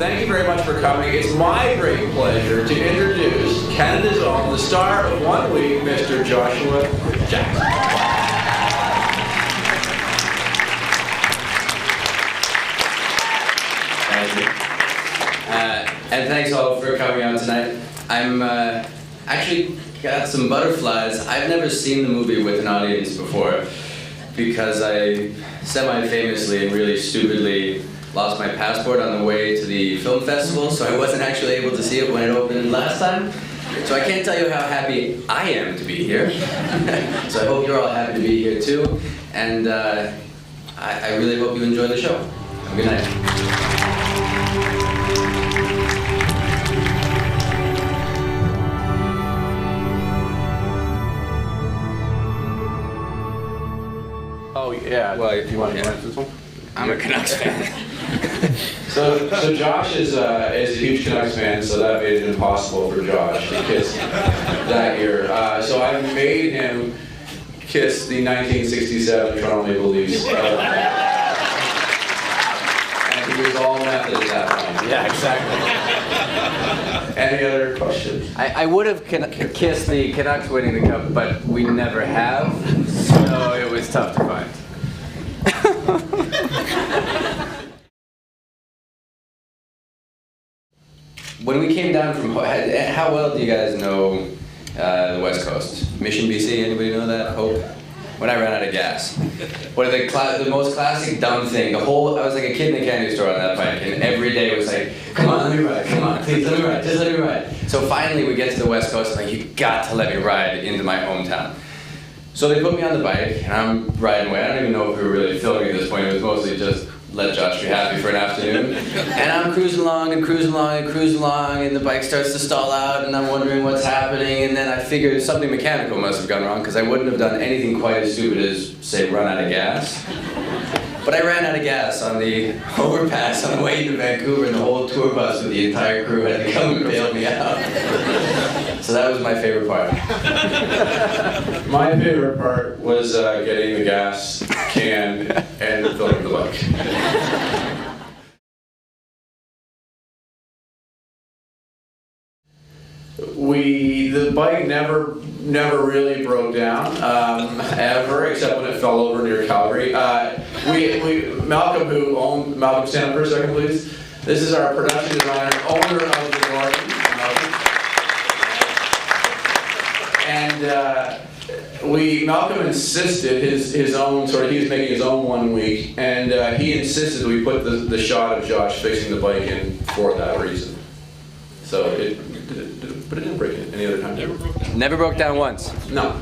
thank you very much for coming. It's my great pleasure to introduce Canada's own, the star of 1 week, Mr. Joshua Jackson. Thank you. And thanks all for coming out tonight. I'm actually got some butterflies. I've never seen the movie with an audience before because I semi-famously and really stupidly lost my passport on the way to the film festival, so I wasn't actually able to see it when it opened last time. So I can't tell you how happy I am to be here. So I hope you're all happy to be here too. And I really hope you enjoy the show. Have a good night. Oh yeah. Well, if you want to answer this one. I'm a Canucks fan. So Josh is a huge Canucks fan, so that made it impossible for Josh to kiss that year. So I made him kiss the 1967 Toronto Maple Leafs. And he was all method at that point. Yeah, exactly. Any other questions? I would have kissed the Canucks winning the cup, but we never have, so it was tough to find. When we came down from, how well do you guys know the West Coast? Mission, BC, anybody know that? Hope? When I ran out of gas. What are the most classic dumb thing, I was like a kid in a candy store on that bike, and every day was like, come on, let me ride, come on, please let me ride, just let me ride. So finally we get to the West Coast, and like, you got to let me ride into my hometown. So they put me on the bike, and I'm riding away. I don't even know if we were really filming at this point. It was mostly just let Josh be happy for an afternoon. And I'm cruising along and cruising along and cruising along, and the bike starts to stall out, and I'm wondering what's happening, and then I figured something mechanical must have gone wrong, because I wouldn't have done anything quite as stupid as, say, run out of gas. But I ran out of gas on the overpass on the way to Vancouver, and the whole tour bus with the entire crew had to come and bail me out. So that was my favorite part. My favorite part was getting the gas can and filling the bike. The bike never really broke down, ever, except when it fell over near Calgary. Malcolm, Malcolm, stand up for a second, please. This is our production designer, owner of the Bloor. And Malcolm insisted his own he was making his own 1 week, and he insisted we put the shot of Josh fixing the bike in for that reason. So but it didn't break it any other time. Never broke down once. No.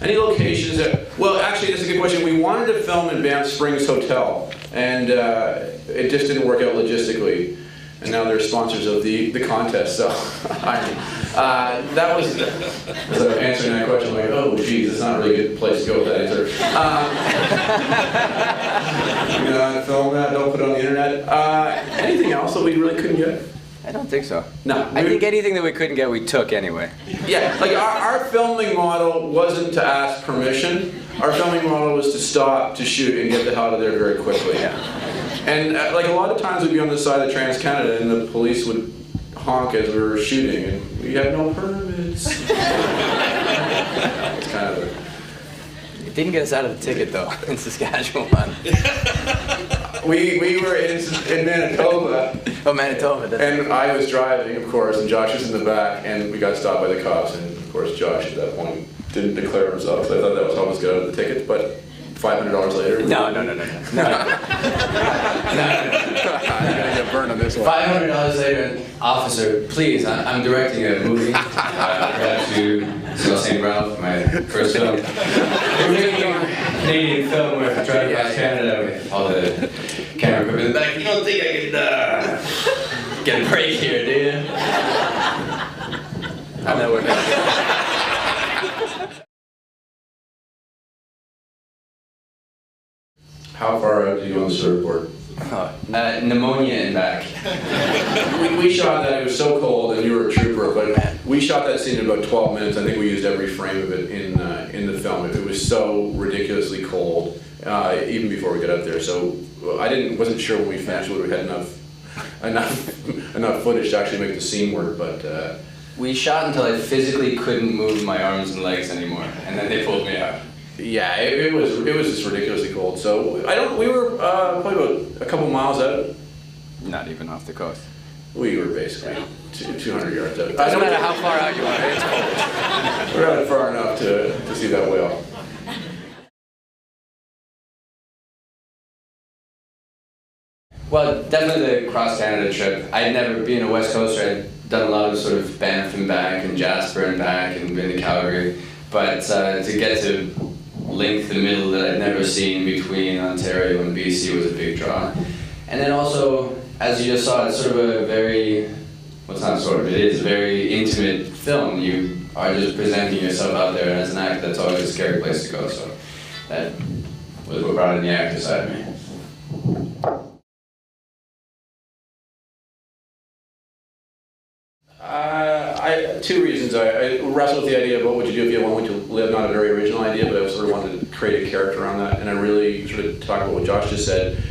Any locations that, well, actually, that's a good question. We wanted to film in Banff Springs Hotel, and it just didn't work out logistically. And now they're sponsors of the contest, so that was as I'm answering that question, I'm like, oh geez, it's not a really good place to go with that answer. Film that, don't put it on the internet. Anything else that we really couldn't get? I don't think so. No. I think anything that we couldn't get, we took anyway. Yeah, like our filming model wasn't to ask permission. Our filming model was to stop, to shoot, and get the hell out of there very quickly. Yeah. And like a lot of times we'd be on the side of Trans-Canada and the police would honk as we were shooting and we had no permits. It's kind of It didn't get us out of the ticket though, in Saskatchewan. We were in Manitoba. Oh, Manitoba. And I was driving, of course, and Josh was in the back, and we got stopped by the cops, and of course Josh at that point didn't declare himself, so I thought that was how I was get out of the ticket, but $500 later. No. I'm gonna get burned on this one. $500 later, officer, please, I'm directing a movie. Perhaps you saw St. Ralph, my first film. We're making a Canadian film where I drive across Canada with all the camera equipment in the back. You don't think I can get a break here, do you? I know what. How far out do you go on the surfboard? Pneumonia and back. we shot that, it was so cold, and you were a trooper, but we shot that scene in about 12 minutes. I think we used every frame of it in the film. It was so ridiculously cold, even before we got out there. So wasn't sure when we finished whether we had enough footage to actually make the scene work, but. We shot until I physically couldn't move my arms and legs anymore, and then they pulled me out. Yeah, it was just ridiculously cold. So we were probably about a couple miles out. Not even off the coast. We were basically 200 yards out. Doesn't matter how far out you are, it's cold. We're out far enough to see that whale. Well, definitely the cross-Canada trip. I'd never been a West Coaster. I'd done a lot of sort of Banff and back and Jasper and back and been to Calgary. But to get to link the middle that I'd never seen between Ontario and BC was a big draw. And then also, as you just saw, it's sort of a very, well, it's not sort of, it is a very intimate film. You are just presenting yourself out there, and as an actor, that's always a scary place to go. So that was what brought in the actor side of me. Two reasons. I wrestled with the idea of what would you do if you wanted to live, not a very original idea, but I sort of wanted to create a character around that, and I really sort of talk about what Josh just said.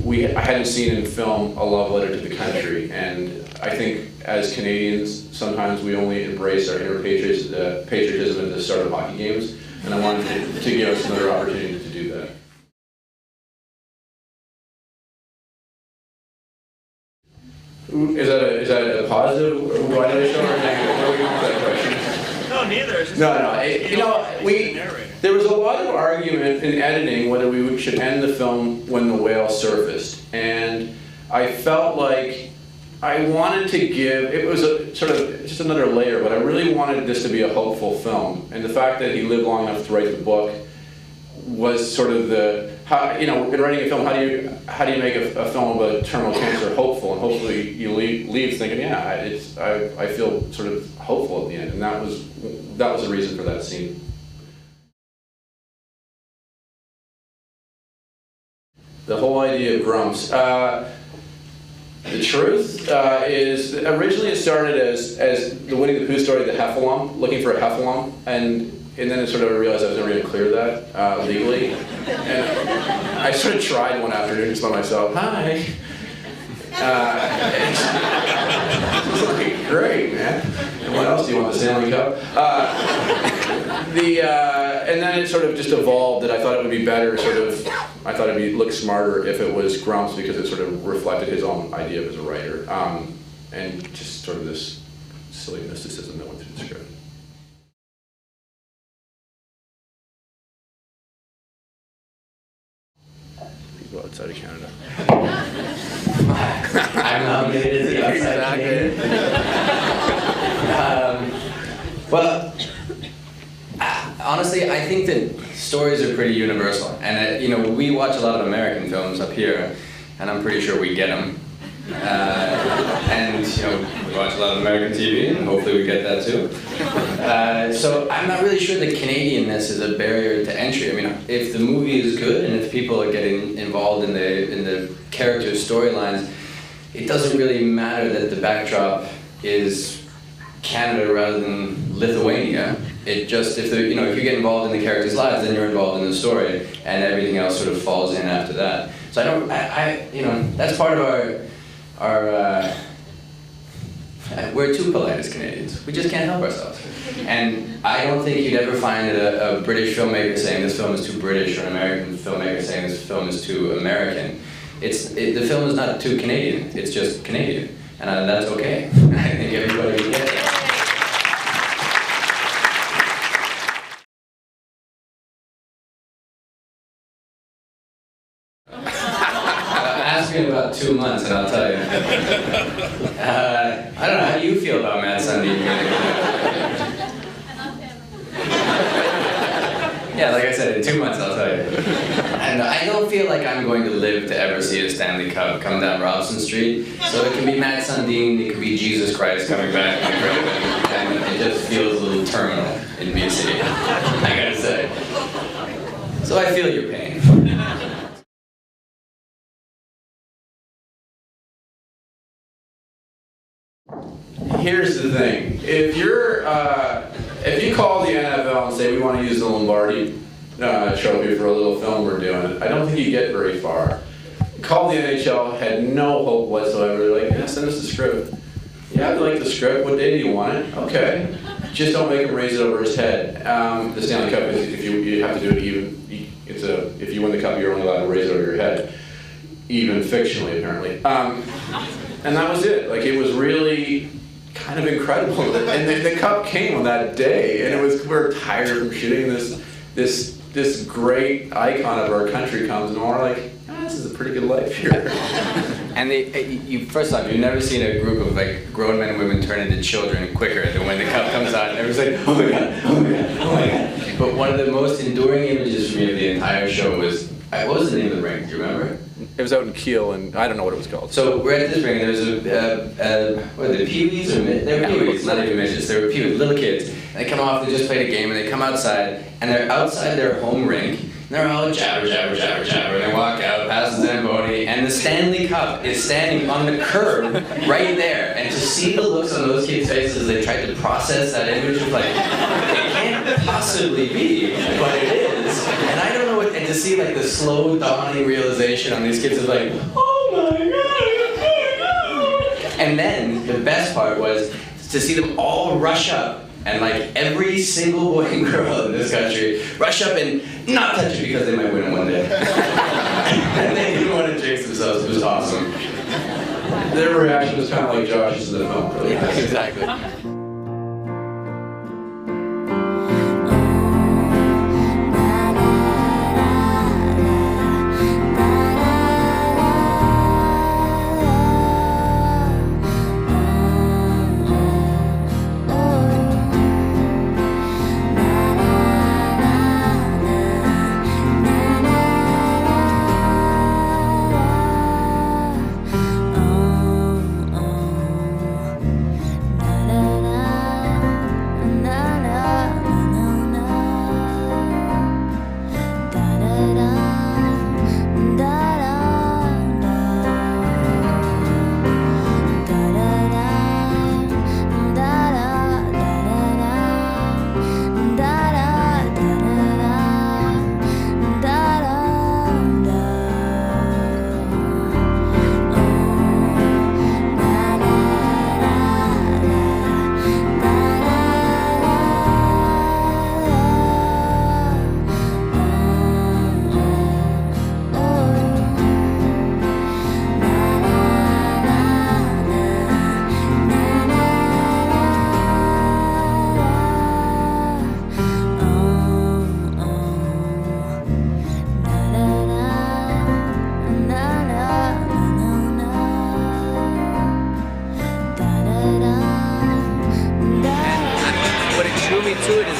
I hadn't seen in film a love letter to the country, and I think as Canadians, sometimes we only embrace our inner patriotism at the start of hockey games, and I wanted to give us another opportunity to do that. Is that a positive why did I show or negative? Where are we going with that question? No, neither. It's just there was a lot of argument in editing whether we should end the film when the whale surfaced, and I felt like I wanted to give, it was a sort of just another layer, but I really wanted this to be a hopeful film, and the fact that he lived long enough to write the book was sort of in writing a film, how do you make a film about terminal cancer hopeful, and hopefully you leave thinking, yeah, I feel sort of hopeful at the end, and that was the reason for that scene. The whole idea of grumps. The truth is, originally it started as the Winnie the Pooh story, the heffalump, looking for a heffalump, and then I sort of realized I was never going to clear that legally. And I sort of tried one afternoon just by myself. Hi. It's like, great, man. And what else do you want, the Stanley Cup? And then it sort of just evolved that I thought it would be better, I thought it'd look smarter if it was grumps, because it sort of reflected his own idea of as a writer. And just sort of this silly mysticism that went through the script. People outside of Canada. I'm nominated outside well, honestly, I think that stories are pretty universal, and we watch a lot of American films up here, and I'm pretty sure we get them. And we watch a lot of American TV, and hopefully we get that too. So I'm not really sure that Canadianness is a barrier to entry. I mean, if the movie is good and if people are getting involved in the character storylines, it doesn't really matter that the backdrop is Canada rather than Lithuania. It just, if you get involved in the characters' lives, then you're involved in the story, and everything else sort of falls in after that. So that's part of our we're too polite as Canadians. We just can't help ourselves. And I don't think you'd ever find a British filmmaker saying this film is too British, or an American filmmaker saying this film is too American. The film is not too Canadian, it's just Canadian. And that's okay. I think everybody would get it. Ask me in about 2 months and I'll tell you. I don't know, how do you feel about Mats Sundin? Yeah, like I said, in 2 months I'll tell you. And I don't feel like I'm going to live to ever see a Stanley Cup come down Robson Street. So it can be Mats Sundin, it could be Jesus Christ coming back from the and it just feels a little terminal in BC, I gotta say. So I feel your pain. Here's the thing: if you call the NFL and say we want to use the Lombardi, trophy for a little film we're doing. I don't think you get very far. Called the NHL, had no hope whatsoever. They're like, yeah, send us the script. Yeah, I like the script. What day do you want it? Okay. Just don't make him raise it over his head. The Stanley Cup is, if you have to do it even, if you win the cup, you're only allowed to raise it over your head. Even fictionally, apparently. And that was it. Like, it was really kind of incredible. And the cup came on that day, and we were tired from shooting. This great icon of our country comes, and we're like, this is a pretty good life here. And first off, you've never seen a group of like grown men and women turn into children quicker than when the cup comes out and everyone's like, oh my god, oh my god, oh my god. But one of the most enduring images for me of the entire show was, what was the name of the rink? Do you remember? It was out in Kiel, and I don't know what it was called. So we're at this ring, and there was what are they, peewees or they were peewees, not even midgets, they were peewees, little kids. And they come off, they just played a game, and they come outside, and they're outside their home rink, and they're all jabber, jabber, jabber, jabber, and they walk out, past the Zamboni, and the Stanley Cup is standing on the curb right there. And to see the looks on those kids' faces as they tried to process that image of like, it can't possibly be, but it is. And I don't know what, and to see like the slow dawning realization on these kids is like, oh my god. And then the best part was to see them all rush up, and like every single boy and girl in this country rush up and not touch it because they might win it one day. And they didn't want to jinx themselves. It was awesome. Their reaction was kind of like Josh's in the film. Really. Yeah, exactly.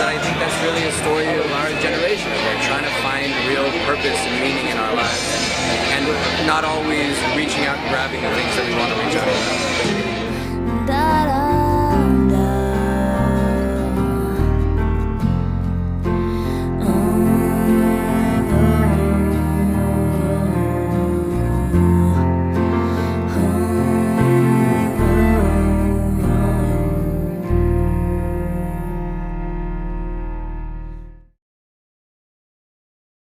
I think that's really a story of our generation. We're trying to find real purpose and meaning in our lives, and not always reaching out and grabbing the things that we want to reach out to.